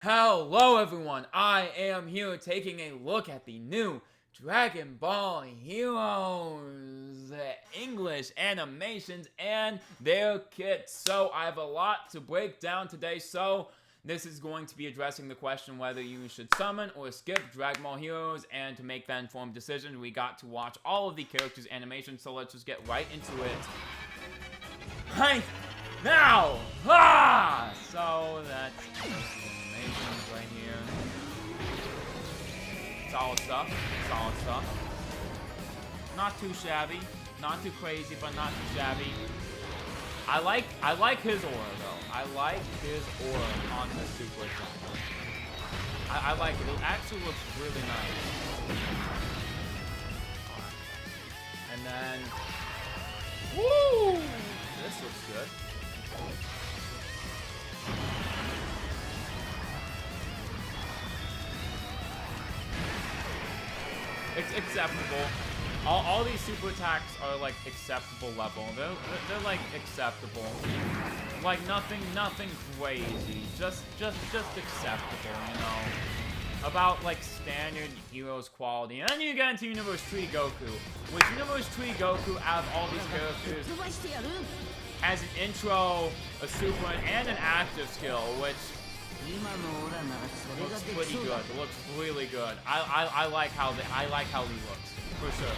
Hello everyone, I am here taking a look at the new Dragon Ball Heroes English animations and their kits. So I have a lot to break down today, so this is going to be addressing the question whether you should summon or skip Dragon Ball Heroes, and to make that informed decision we got to watch all of the characters' animations, so let's just get right into it. Right now! So that's right here. Solid stuff. Solid stuff. Not too shabby. Not too crazy, but not too shabby. I like his aura though. I like his aura on the super attack. I like it. It actually looks really nice. And then, woo! This looks good. It's acceptable. All these super attacks are like acceptable level. They're like acceptable. Like nothing crazy. Just acceptable, you know. About like standard Heroes quality. And then you get into Universe Tree Goku. With Universe Tree Goku, out of all these characters, has an intro, a super, and an active skill, which looks pretty good. It looks really good. I like how he looks, for sure.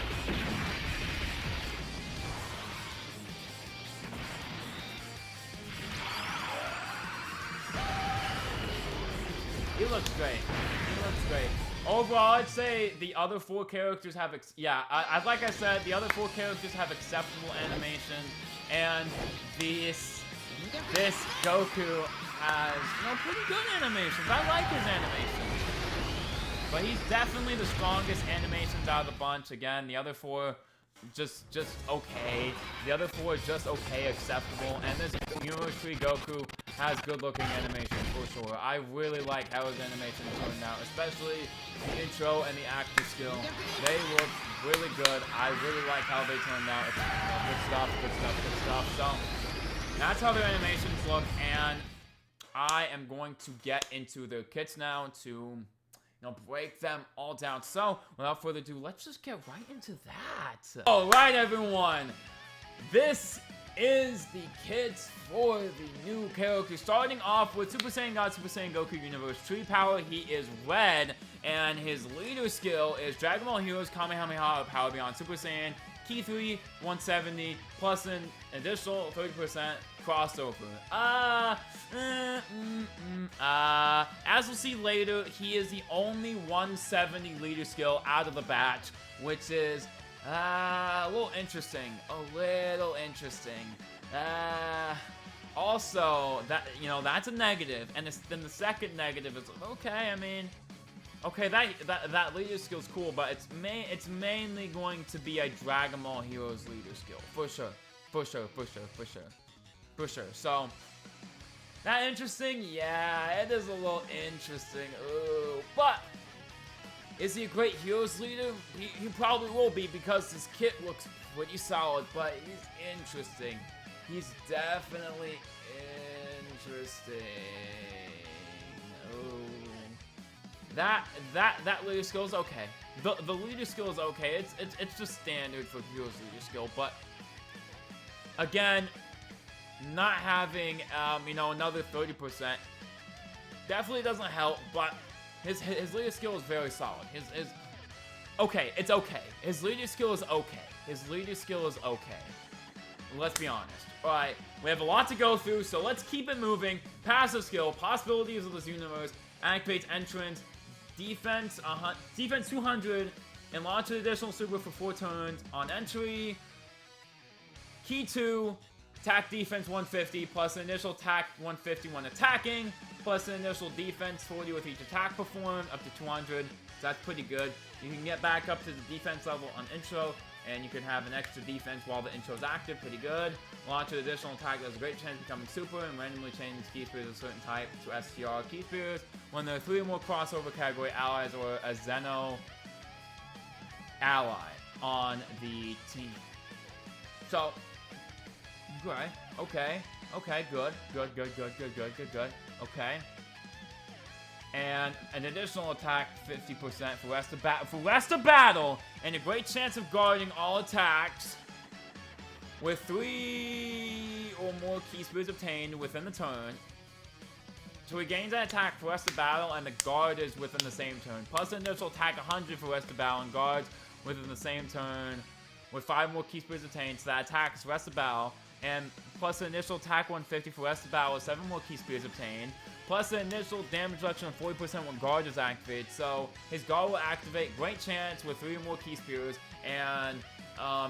He looks great. He looks great. Overall, I'd say the other four characters have like I said, the other four characters have acceptable animation, and this Goku has, you know, pretty good animations. I like his animations. But he's definitely the strongest animations out of the bunch. Again, the other four just okay. The other four just okay, acceptable. And this Universe Tree Goku has good looking animations for sure. I really like how his animations turned out, especially the intro and the active skill. They look really good. I really like how they turned out. It's good stuff. So that's how their animations look, and I am going to get into their kits now to, you know, break them all down. So without further ado, let's just get right into that. All right, everyone. This is the kits for the new character. Starting off with Super Saiyan God, Super Saiyan Goku Universe Tree Power. He is red, and his leader skill is Dragon Ball Heroes Kamehameha Power Beyond Super Saiyan. Key 3, 170, plus an additional 30% crossover. As we'll see later, he is the only 170 leader skill out of the batch, which is a little interesting. Also, that, you know, that's a negative, and then the second negative is okay. I mean, okay, that leader skill is cool, but it's mainly going to be a Dragon Ball Heroes leader skill for sure. So that interesting? Yeah, it is a little interesting. Ooh, but is he a great Heroes leader? He probably will be, because his kit looks pretty solid. But he's interesting. He's definitely interesting. Ooh. That leader skill is okay. The leader skill is okay. It's just standard for Heroes leader skill. But again, not having you know, another 30% definitely doesn't help. But his leader skill is very solid. Okay, it's okay. His leader skill is okay. Let's be honest. Alright, we have a lot to go through, so let's keep it moving. Passive skill, possibilities of this universe, activates entrance, defense 200, and launch an additional super for 4 turns on entry. Key 2, attack defense 150, plus an initial attack 150 when attacking, plus an initial defense 40 with each attack performed, up to 200. So that's pretty good. You can get back up to the defense level on intro, and you can have an extra defense while the intro is active. Pretty good. Launch an additional attack that has a great chance of becoming super, and randomly change key spears of a certain type to STR key spears when there are 3 or more crossover category allies or a Zeno ally on the team. So, okay, good. Okay. and an additional attack 50% for rest of battle, and a great chance of guarding all attacks with 3 or more key spears obtained within the turn. So he gains an attack for rest of battle, and the guard is within the same turn. Plus an initial attack 100 for rest of battle, and guards within the same turn with 5 more key spears obtained. So that attacks rest of battle, and plus an initial attack 150 for rest of battle with 7 more key spears obtained. Plus an initial damage reduction of 40% when guard is activated. So his guard will activate, great chance with 3 or more key spears, and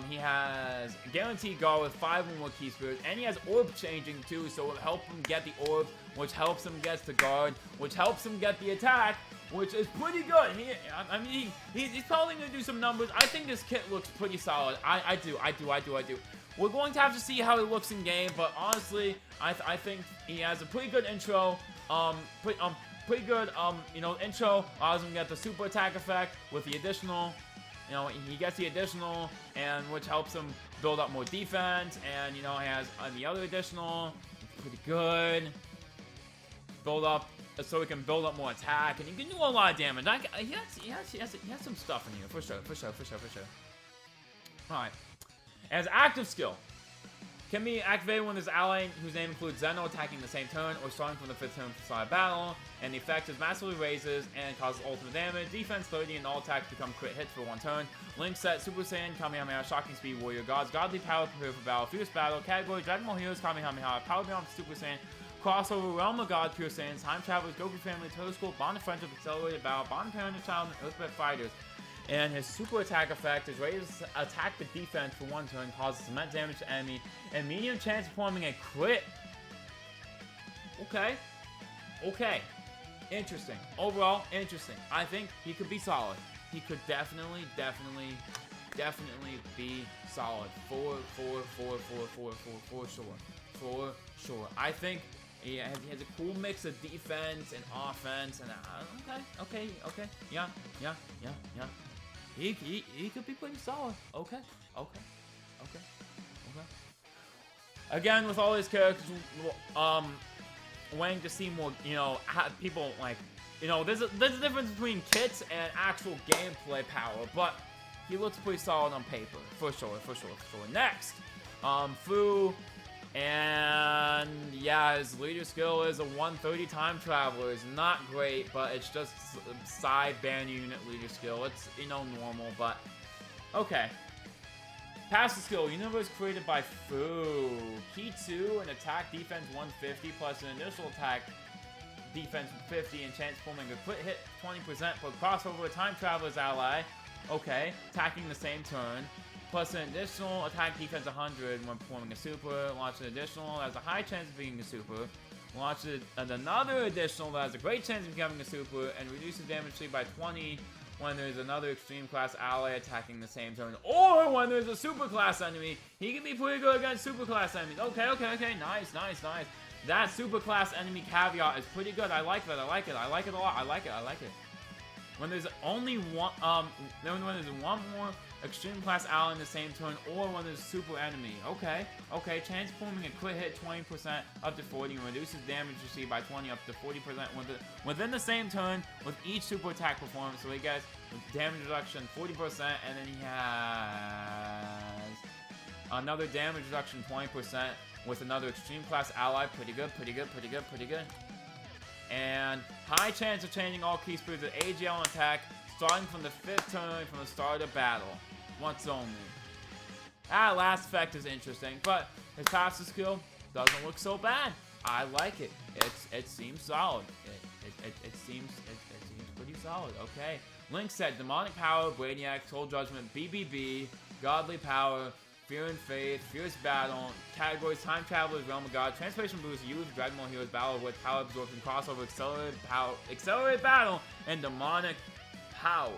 he has guaranteed guard with 5 or more key spears, and he has orb changing too, so it'll help him get the orb, which helps him get the guard, which helps him get the attack, which is pretty good. He's probably gonna do some numbers. I think this kit looks pretty solid. I do. We're going to have to see how he looks in game, but honestly, I think he has a pretty good intro. Pretty good intro. Allows him to get the super attack effect with the additional. He gets the additional, and which helps him build up more defense, and he has the other additional. It's pretty good. Build up so he can build up more attack, and he can do a lot of damage. He has some stuff in here for sure. All right. As active skill, can be activated when there's an ally whose name includes Zeno attacking the same turn or starting from the 5th turn for side battle, and the effect is massively raises and causes ultimate damage, defense 30, and all attacks become crit hits for 1 turn. Link set, Super Saiyan, Kamehameha, Shocking Speed, Warrior Gods, Godly Power, Prepare for Battle, Fierce Battle, Category, Dragon Ball Heroes, Kamehameha, Power Beyond Super Saiyan, Crossover, Realm of God, Pure Saiyans, Time Travelers, Goku Family, Turtle School, Bond of Friendship, Accelerated Battle, Bond of Parent and Child, and Earthbed Fighters. And his super attack effect is raised attack the defense for 1 turn, causes immense damage to enemy, and medium chance of forming a crit. Okay. Interesting. Overall, interesting. I think he could be solid. He could definitely be solid. For sure. I think he has a cool mix of defense and offense, and okay. Yeah. He could be pretty solid. Okay. Again, with all these characters, waiting to see more, people like, there's a difference between kits and actual gameplay power, but he looks pretty solid on paper, for sure. Next, Fu, and yeah, his leader skill is a 130 time traveler. It's not great, but it's just side band unit leader skill. It's, normal, but okay. Passive skill, universe created by Fu. Key 2, an attack defense 150 plus an initial attack defense 50 and chance forming a crit hit 20% for crossover time traveler's ally. Okay, attacking the same turn. Plus an additional attack defense 100 when performing a super. Launch an additional that has a high chance of being a super. Launch another additional that has a great chance of becoming a super, and reduces damage by 20 when there's another extreme class ally attacking the same turn, or when there's a super class enemy. He can be pretty good against super class enemies. Okay. Nice. That super class enemy caveat is pretty good. I like that. I like it a lot. I like it. When there's only one, then when there's one more extreme class ally in the same turn, or when there's a super enemy. Okay. Transforming a crit hit 20% up to 40 and reduces damage received by 20 up to 40% within the same turn with each super attack performed. So he gets damage reduction 40%, and then he has another damage reduction 20% with another extreme class ally. Pretty good. And high chance of changing all key speeds with AGL and attack starting from the 5th turn from the start of battle. Once only. That last effect is interesting, but his passive skill doesn't look so bad. I like it. It seems solid. It seems pretty solid. Okay. Link set, Demonic Power, Brainiac, Soul Judgment, BBB, Godly Power, Fear and Faith, Fierce Battle, categories, Time Travelers, Realm of God, Transformation Boost, Youth, Dragon Ball Heroes, Battle with Power Absorption, Crossover, Accelerated Battle, and Demonic Power.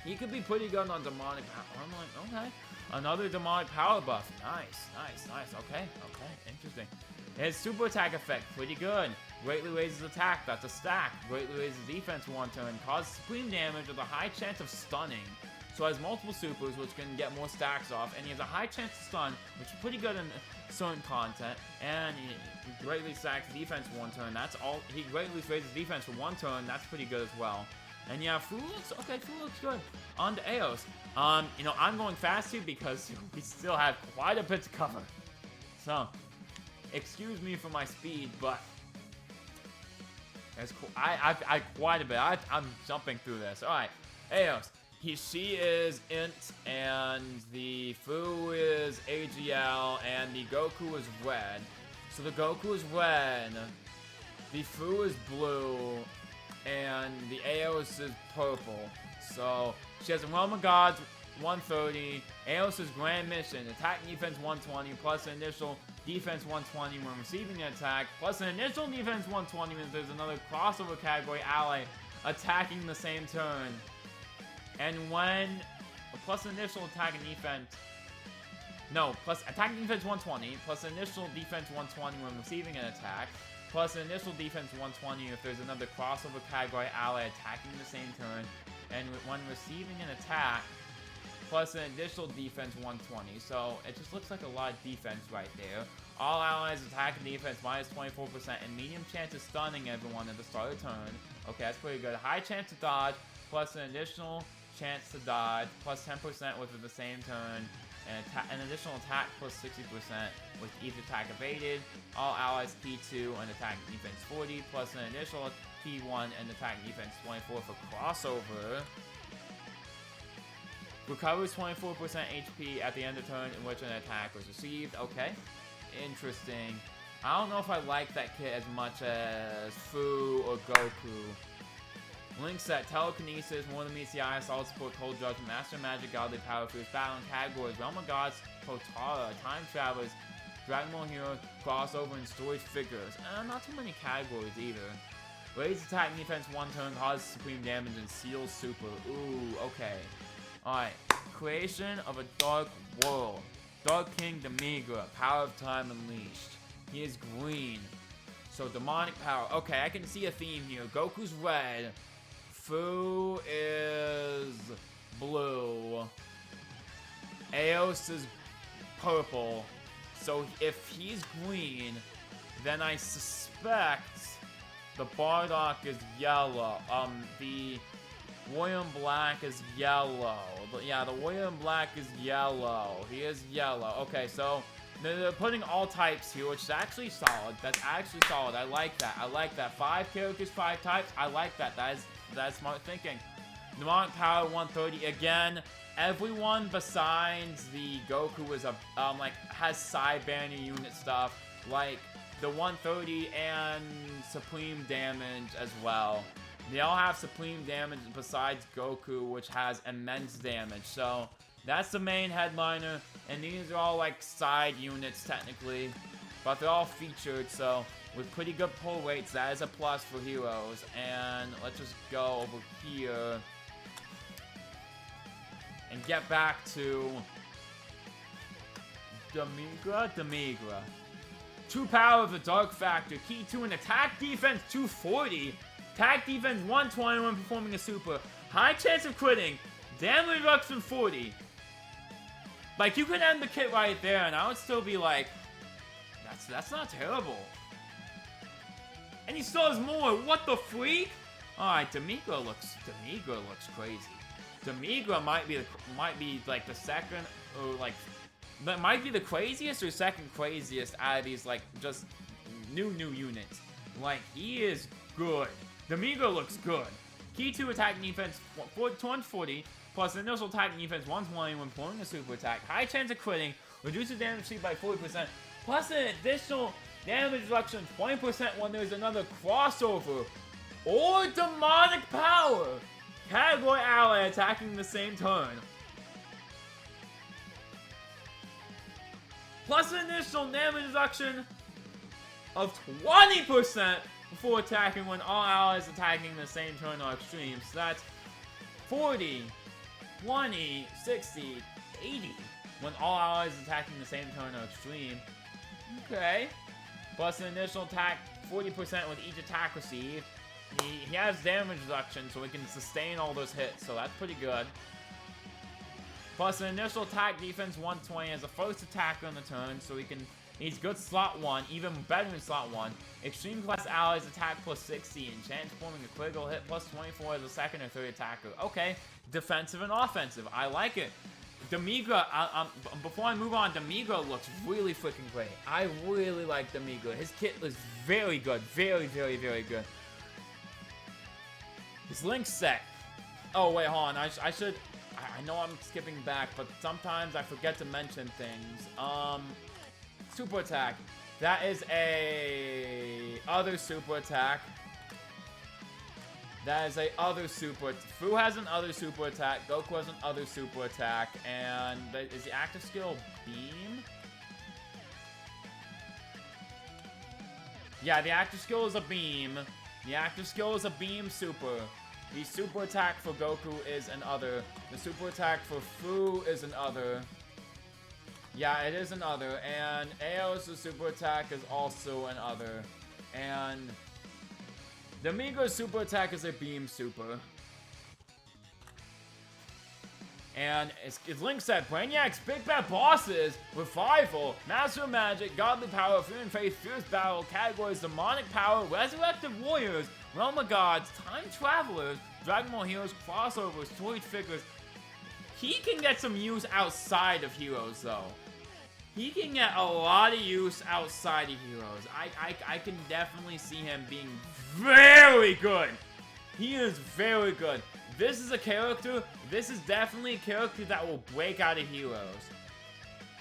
He could be pretty good on Demonic Power. I'm like, okay. Another Demonic Power buff. Nice. Okay. Interesting. His super attack effect, pretty good. Greatly raises attack, that's a stack. Greatly raises defense 1 turn. Causes supreme damage with a high chance of stunning. So has multiple supers, which can get more stacks off, and he has a high chance to stun, which is pretty good in certain content, and he greatly stacks defense for 1 turn. That's all. He greatly raises defense for 1 turn. That's pretty good as well. And yeah, Fu looks okay. Fu looks good. On to Eos. You know, I'm going fast here because we still have quite a bit to cover. So, excuse me for my speed, but it's cool. I quite a bit. I'm jumping through this. All right, Eos. She is Int, and the Fu is AGL, and the Goku is red. So the Goku is red, the Fu is blue, and the Eos is purple. So she has a Realm of Gods 130, Eos' Grand Mission, attack and defense 120, plus an initial defense 120 when receiving an attack, plus an initial defense 120 when there's another crossover category ally attacking the same turn. And when, plus initial attack and defense, no, plus attack and defense 120, plus initial defense 120 when receiving an attack, plus an initial defense 120 if there's another crossover category ally attacking the same turn, and when receiving an attack, plus an additional defense 120. So it just looks like a lot of defense right there. All allies attack and defense minus 24% and medium chance of stunning everyone at the start of turn. Okay, that's pretty good. High chance to dodge, plus an additional chance to dodge, plus 10% within the same turn, and an additional attack plus 60% with each attack evaded. All allies P2 and attack and defense 40, plus an additional P1 and attack and defense 24 for crossover. Recovers 24% HP at the end of turn in which an attack was received. Okay, interesting. I don't know if I like that kit as much as Fu or Goku. Link set, Telekinesis, more than meets the eye, solid support, cold judgment, master magic, godly power, fierce battle and categories, Realm of Gods, Potara, time travelers, Dragon Ball Hero, crossover, and storage figures. Not too many categories either. Raise attack and defense 1 turn, causes supreme damage, and seals super. Ooh, okay. Alright, creation of a dark world. Dark King Demigra, power of time unleashed. He is green. So demonic power. Okay, I can see a theme here. Goku's red. Fu is blue. Eos is purple. So if he's green, then I suspect the Bardock is yellow. The Warrior in Black is yellow. Yeah, the Warrior in Black is yellow. He is yellow. Okay, so they're putting all types here, which is actually solid. That's actually solid. I like that. I like that. 5 characters, 5 types. I like that. That's smart thinking. Demonic Power 130. Again, everyone besides the Goku is has side banner unit stuff, like the 130 and Supreme Damage as well. They all have Supreme Damage besides Goku, which has immense damage. So that's the main headliner, and these are all like side units technically, but they're all featured, so with pretty good pull rates, that is a plus for heroes. And let's just go over here and get back to Demigra. True power of the Dark Factor, key to an attack defense 240, attack defense 120 when performing a super, high chance of critting, damage reduction 40. Like, you could end the kit right there, and I would still be like, that's not terrible. And he still has more. What the freak? All right, Demigra looks crazy. Demigra might be like the second, or like, that might be the craziest or second craziest out of these like just new units. Like, he is good. Demigra looks good. Key to attack and defense 240. Plus initial attack and defense 120 when performing a super attack. High chance of critting. Reduces damage received by 40%. Plus an additional damage reduction 20% when there's another crossover or demonic power category ally attacking the same turn. Plus an additional damage reduction of 20% before attacking when all allies attacking the same turn are extreme. So that's 40, 20, 60, 80 when all allies attacking the same turn are extreme. Okay. Plus an initial attack 40% with each attack received. He has damage reduction, so he can sustain all those hits, so that's pretty good. Plus an initial attack defense 120 as a first attacker on the turn, so he's good slot 1, even better in slot 1. Extreme class allies attack plus 60 and transforming a critical hit plus 24 as a second or third attacker. Okay, defensive and offensive. I like it. Demigra, before I move on, Demigra looks really freaking great. I really like Demigra. His kit is very good. Very, very, very good. His Link set. Oh, wait, hold on. I know I'm skipping back, but sometimes I forget to mention things. Super attack. That is a other super attack. That is a other super. Fu has an other super attack. Goku has an other super attack. And is the active skill Beam? Yeah, the active skill is a Beam. The active skill is a Beam super. The super attack for Goku is an other. The super attack for Fu is an other. Yeah, it is an other. And Ao's super attack is also an other. And Demigra's super attack is a Beam super. And it's Link said, Brainiac's Big Bad Bosses, Revival, Master of Magic, Godly Power, Fear and Faith, Fierce Battle, categories, Demonic Power, Resurrected Warriors, Realm of Gods, Time Travelers, Dragon Ball Heroes, Crossovers, Toys Figures. He can get some use outside of Heroes, though. He can get a lot of use outside of Heroes. I can definitely see him being very good. He is very good. This is definitely a character that will break out of Heroes.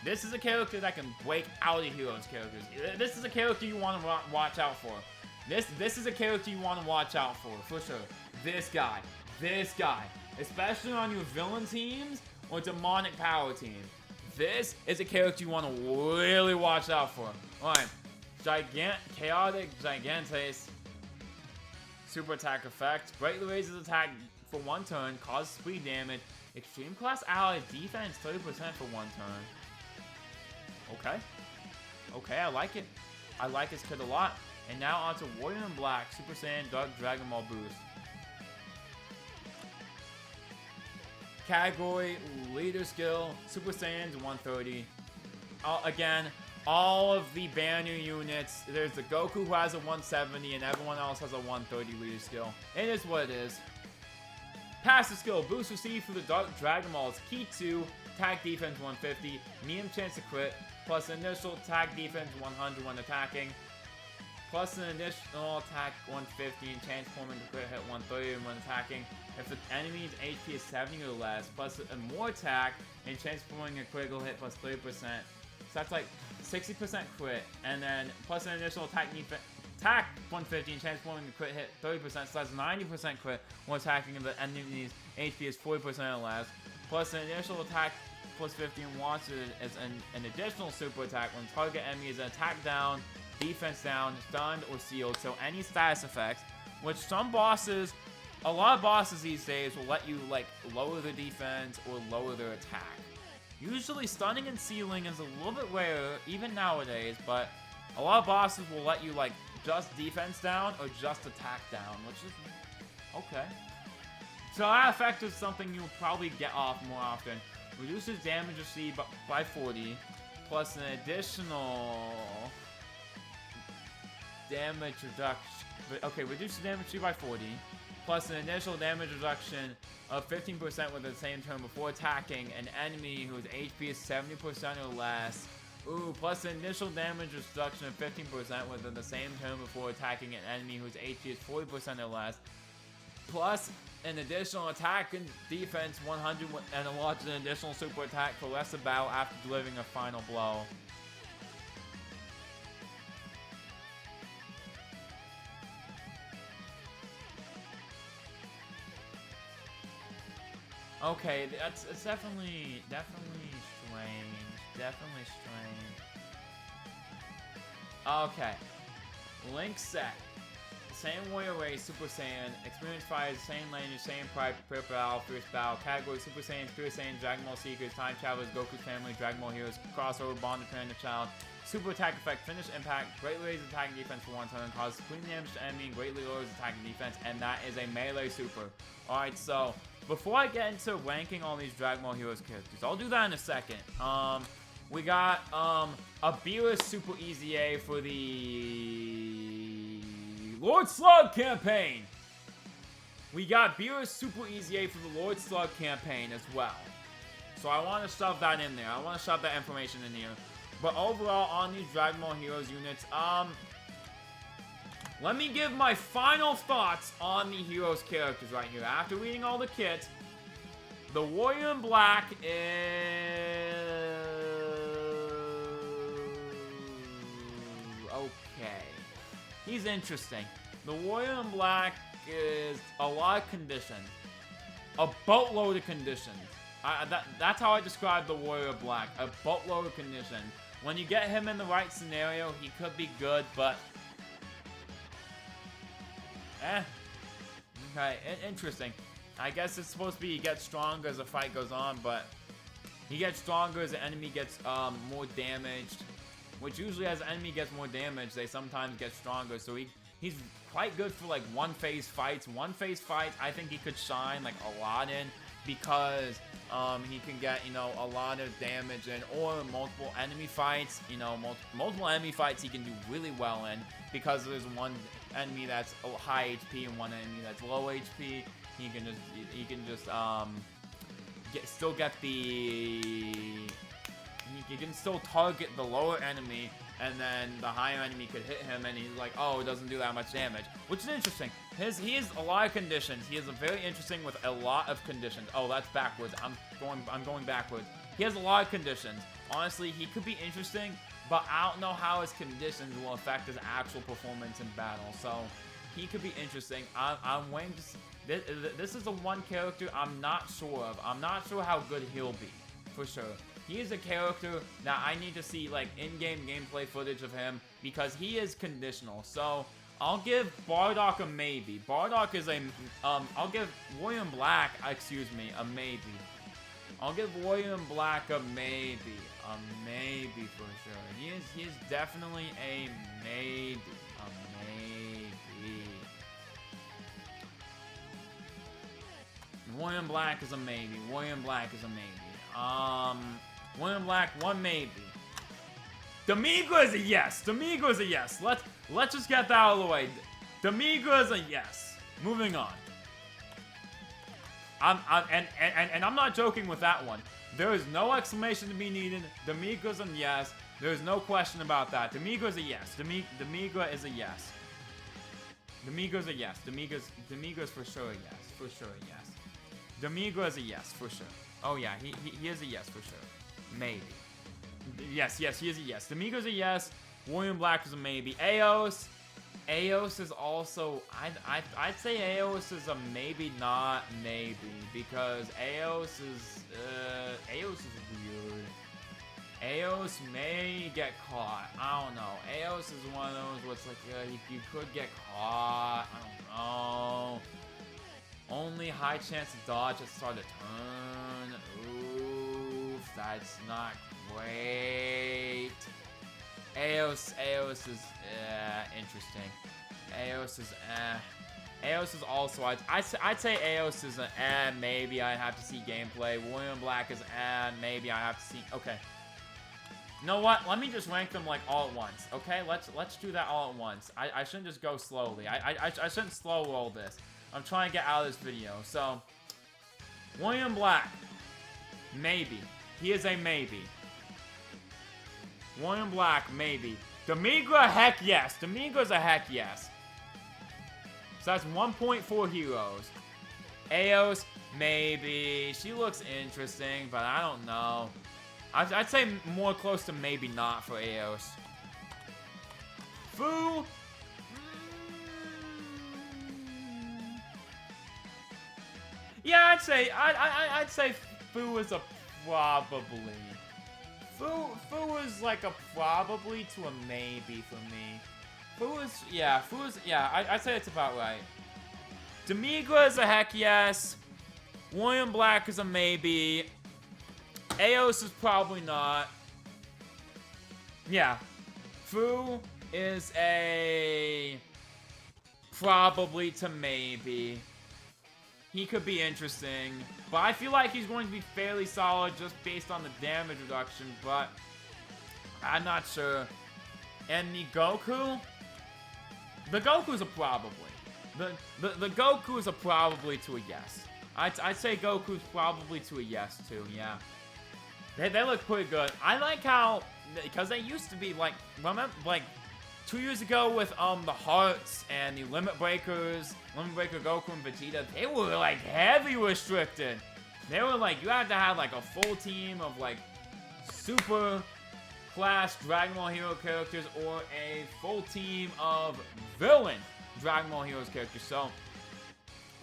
This is a character that can break out of Heroes characters. This is a character you want to watch out for. This is a character you want to watch out for sure. This guy. Especially on your villain teams or demonic power teams. This is a character you want to really watch out for. Alright. Chaotic Gigantes. Super attack effect. Greatly raises attack for 1 turn. Causes speed damage. Extreme class ally defense 30% for 1 turn. Okay, I like it. I like his kit a lot. And now onto Warrior in Black. Super Saiyan Dark Dragon Ball Boost. Category, leader skill, Super Saiyans 130. Again, all of the banner units, there's the Goku who has a 170 and everyone else has a 130 leader skill. It is what it is. Passive skill, boost received for the Dark Dragon Balls, Key 2, attack defense 150, medium chance to crit, plus initial attack defense 100 when attacking, plus an additional attack 150 and transforming to crit hit 130 when attacking. If the enemy's HP is 70 or less, plus a more attack and transforming a critical hit plus 30%. So that's like 60% crit, and then plus an additional attack 150 and transforming a crit hit 30%, so that's 90% crit when attacking if the enemy's HP is 40% or less. Plus an initial attack plus 50 and launches as an additional super attack when target enemy is attack down, defense down, stunned, or sealed. So any status effects, which a lot of bosses these days will let you like lower their defense or lower their attack. Usually stunning and sealing is a little bit rarer, even nowadays, but a lot of bosses will let you like just defense down or just attack down, which is okay. So that effect is something you'll probably get off more often. Reduces damage received by 40, plus an additional damage reduction. Okay, reduces damage received by 40, plus an initial damage reduction of 15% within the same turn before attacking an enemy whose HP is 70% or less. Ooh, plus an initial damage reduction of 15% within the same turn before attacking an enemy whose HP is 40% or less. Plus an additional attack and defense 100 and launches an additional super attack for rest of battle after delivering a final blow. Okay, it's definitely strange. Definitely strange. Okay. Link set. Same warrior race, Super Saiyan. Experience fires, same lineage, same pride, prepare battle, fierce battle. Category, Super Saiyan, Spirit Saiyan, Dragon Ball Seekers, Time Travelers, Goku's Family, Dragon Ball Heroes, Crossover, Bond, Parent, Child. Super attack effect, finish impact, greatly raises attack and defense for 1 turn, causes supreme damage to enemy, and greatly lowers attack and defense, and that is a melee super. Alright, so before I get into ranking all these Dragon Ball Heroes characters, I'll do that in a second. We got a Beerus Super Easy A for the Lord Slug campaign. We got Beerus Super Easy A for the Lord Slug campaign as well. So I want to shove that in there. I want to shove that information in here. But overall, on these Dragon Ball Heroes units, let me give my final thoughts on the Heroes characters right here. After reading all the kits, the Warrior in Black is... okay. He's interesting. The Warrior in Black is a lot of conditions. A boatload of conditions. That's how I describe the Warrior Black. A boatload of conditions. When you get him in the right scenario, he could be good, but... Okay, interesting. I guess it's supposed to be he gets stronger as the fight goes on, but... he gets stronger as the enemy gets more damaged. Which usually as the enemy gets more damage, they sometimes get stronger. So he's quite good for like one-phase fights. One-phase fights, I think he could shine like a lot in. Because he can get, you know, a lot of damage in. Or multiple enemy fights. You know, multiple enemy fights he can do really well in. Because there's one enemy that's high HP and one enemy that's low HP. He can just still get the... he can still target the lower enemy, and then the higher enemy could hit him, and he's like, oh, it doesn't do that much damage, which is interesting. He has a lot of conditions. He is very interesting with a lot of conditions. Oh, that's backwards. I'm going backwards. He has a lot of conditions. Honestly, he could be interesting, but I don't know how his conditions will affect his actual performance in battle. So he could be interesting. I'm waiting to see. This is the one character I'm not sure of. I'm not sure how good he'll be, for sure. He is a character that I need to see, like, in-game gameplay footage of him, because he is conditional. So, I'll give Bardock a maybe. Bardock is a, I'll give Warrior in Black, excuse me, a maybe. I'll give Warrior in Black a maybe. A maybe for sure. He is definitely a maybe. A maybe. Warrior in Black is a maybe. Warrior in Black is a maybe. Warrior in Black, one maybe. Demigra is a yes. Demigra is a yes. Let's just get that out of the way. Demigra is a yes. Moving on. And I'm not joking with that one. There is no explanation to be needed. Demigra's a yes. There is no question about that. Demigra is a yes. Demigra is a yes. Demigra's a yes. Demigra's for sure a yes. For sure a yes. Demigra is a yes, for sure. Oh yeah, he is a yes for sure. Maybe. Yes, he is a yes. Demigra's a yes. Warrior in Black is a maybe. Eos is also, I'd say Eos is a maybe, not maybe, because Eos is weird. Eos may get caught. I don't know. Eos is one of those where it's like, you could get caught. I don't know. Only high chance to dodge at the start of the turn. Oof, that's not great. Eos is interesting. Eos is also, I'd say Eos is an maybe. I have to see gameplay. Warrior in Black is maybe. I have to see. Okay. You know what? Let me just rank them like all at once. Okay, let's do that all at once. I shouldn't just go slowly. I shouldn't slow roll this. I'm trying to get out of this video. So, Warrior in Black, maybe. He is a maybe. Warrior in Black, maybe. Demigra, heck yes. Demigra's a heck yes. So that's 1.4 heroes. Eos, maybe. She looks interesting, but I don't know. I'd say more close to maybe not for Eos. Fu. Yeah, I'd say Fu is a probably. Fu is like a probably to a maybe for me. I'd say it's about right. Demigra is a heck yes. Warrior in Black is a maybe. Eos is probably not. Yeah. Fu is a probably to maybe. he could be interesting. But I feel like he's going to be fairly solid just based on the damage reduction, but I'm not sure. And the Goku? The Goku's a probably. The Goku's a probably to a yes. I'd say Goku's probably to a yes too, yeah. They look pretty good. I like how, because they used to be like, remember, like 2 years ago with the Hearts and the Limit Breakers, Limit Breaker Goku and Vegeta, they were like heavy restricted. They were like, you had to have like a full team of like super class Dragon Ball Hero characters or a full team of villain Dragon Ball Heroes characters. So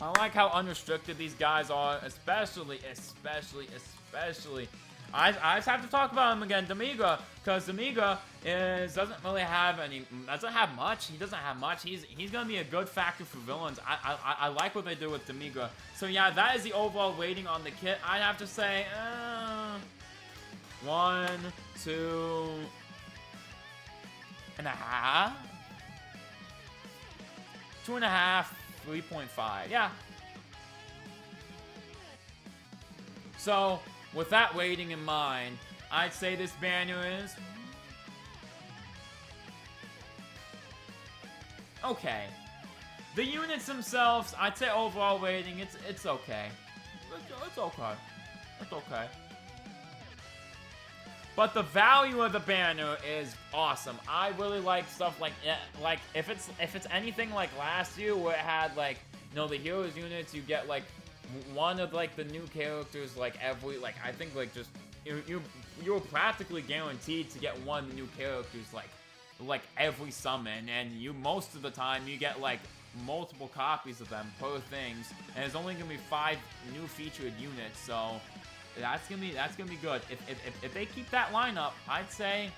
I like how unrestricted these guys are, especially. I just have to talk about him again, Demiga, because Demiga doesn't have much. He doesn't have much. He's gonna be a good factor for villains. I like what they do with Demiga. So yeah, that is the overall rating on the kit. I'd have to say 1, 2 and a half, 2.5, 3.5. Yeah. So with that rating in mind, I'd say this banner is okay. The units themselves, I'd say overall rating, it's okay. It's okay. It's okay. But the value of the banner is awesome. I really like stuff like if it's anything like last year where it had like, you know, the heroes units, you get like one of like the new characters like every, like I think like just you're practically guaranteed to get one of the new characters like every summon, and you most of the time you get like multiple copies of them per things, and there's only gonna be 5 new featured units, so that's gonna be good. If they keep that lineup, I'd say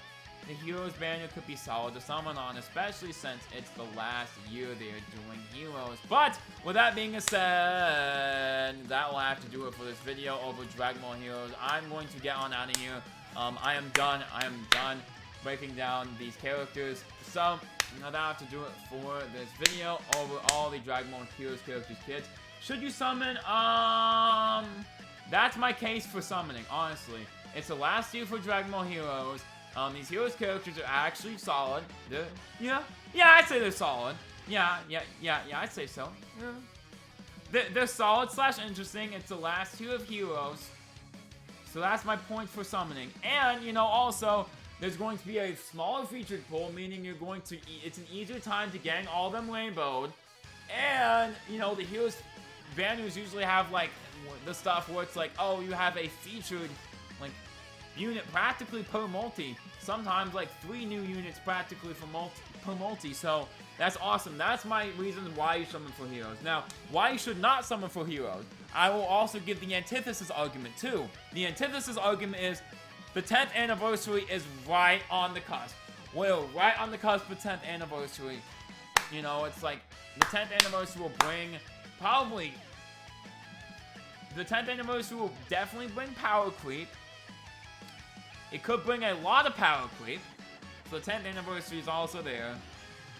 the Heroes banner could be solid to summon on, especially since it's the last year they're doing Heroes. But with that being said, that will have to do it for this video over Dragon Ball Heroes. I'm going to get on out of here. I am done breaking down these characters. So now that'll have to do it for this video over all the Dragon Ball Heroes characters kits. Should you summon? That's my case for summoning, honestly. It's the last year for Dragon Ball Heroes. These Heroes characters are actually solid. Yeah, I'd say they're solid. Yeah, I'd say so. Yeah. They're solid / interesting. It's the last year of Heroes. So that's my point for summoning. And, you know, also, there's going to be a smaller featured pool, meaning you're going to, it's an easier time to gang all of them rainbowed. And, you know, the Heroes banners usually have, like, the stuff where it's like, oh, you have a featured, like, unit practically per multi. Sometimes, like, 3 new units practically per multi. So, that's awesome. That's my reason why you summon for Heroes. Now, why you should not summon for Heroes, I will also give the antithesis argument, too. The antithesis argument is, the 10th anniversary is right on the cusp. We're right on the cusp of 10th anniversary. You know, it's like, the 10th anniversary will bring, probably, the 10th anniversary will definitely bring power creep. It could bring a lot of power creep. So the 10th anniversary is also there.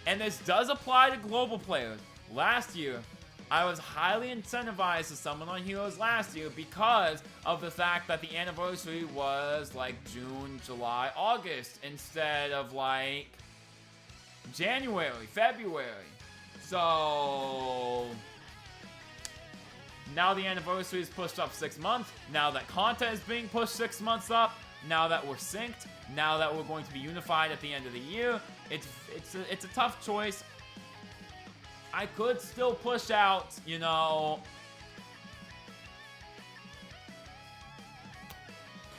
And this does apply to global players. Last year, I was highly incentivized to summon on Heroes last year because of the fact that the anniversary was like June, July, August instead of like January, February. So now the anniversary is pushed up 6 months. Now that content is being pushed 6 months up. Now that we're synced. Now that we're going to be unified at the end of the year. It's a tough choice. I could still push out, you know,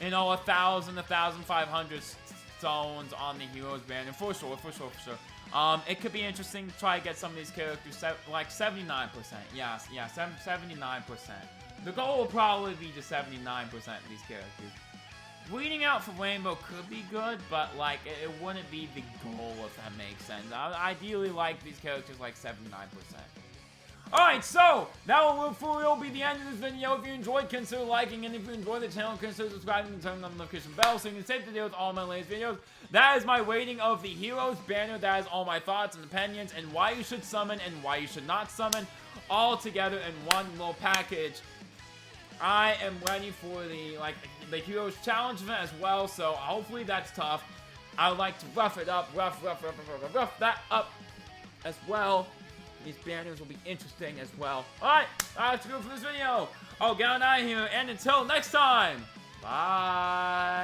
1,000, 1,500 stones on the Heroes banner for sure. It could be interesting to try to get some of these characters like 79%. Yes, 79%. The goal will probably be to 79% of these characters. Weeding out for Rainbow could be good, but like it wouldn't be the goal if that makes sense. I would ideally like these characters like 79%. Alright, so that will be the end of this video. If you enjoyed, consider liking, and if you enjoyed the channel, consider subscribing and turning on the notification bell so you can stay up to date with all my latest videos. That is my rating of the Heroes banner. That is all my thoughts and opinions and why you should summon and why you should not summon. all together in one little package. I am ready for the Heroes Challenge event as well, so hopefully that's tough. I would like to rough it up, rough that up as well. These banners will be interesting as well. Alright, that's good for this video. I'll get on out of here, and until next time, bye.